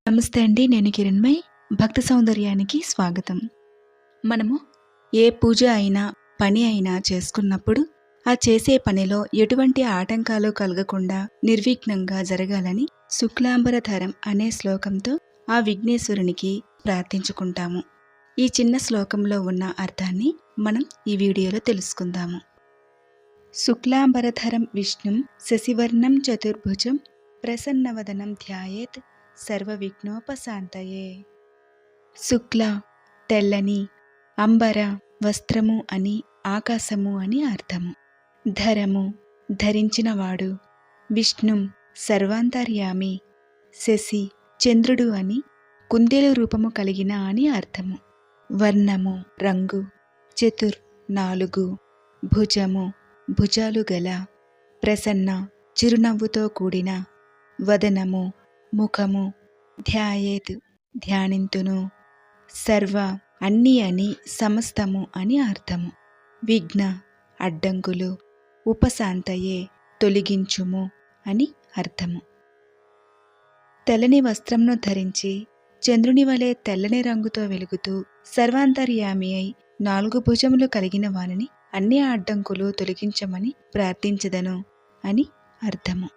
నమస్తే అండి. నేను కిరణ్మయ్. భక్తి సౌందర్యానికి స్వాగతం. మనము ఏ పూజ అయినా, పని అయినా చేసుకున్నప్పుడు ఆ చేసే పనిలో ఎటువంటి ఆటంకాలు కలగకుండా నిర్విఘ్నంగా జరగాలని శుక్లాంబరధరం అనే శ్లోకంతో ఆ విఘ్నేశ్వరునికి ప్రార్థించుకుంటాము. ఈ చిన్న శ్లోకంలో ఉన్న అర్థాన్ని మనం ఈ వీడియోలో తెలుసుకుందాము. శుక్లాంబరధరం విష్ణుం శశివర్ణం చతుర్భుజం ప్రసన్నవదనం ధ్యాయేత్ సర్వ విఘ్నోపశాంతయే. శుక్ల తెల్లని, అంబర వస్త్రము అని, ఆకాశము అని అర్థము. ధరము ధరించినవాడు, విష్ణుం సర్వాంతర్యామి, శశి చంద్రుడు అని, కుందేలు రూపము కలిగిన అని అర్థము. వర్ణము రంగు, చతుర్ నాలుగు, భుజము భుజాలు గల, ప్రసన్న చిరునవ్వుతో కూడిన, వదనము ముఖము, ధ్యాయేత్ ధ్యానింతును, సర్వ అన్ని అని, సమస్తము అని అర్థము. విఘ్న అడ్డంకులు, ఉపశాంతయే తొలగించుము అని అర్థము. తెల్లని వస్త్రంను ధరించి చంద్రుని వలె తెల్లని రంగుతో వెలుగుతూ సర్వాంతర్యామి అయి 4 భుజములు కలిగిన వానిని అన్ని అడ్డంకులు తొలగించమని ప్రార్థించదను అని అర్థము.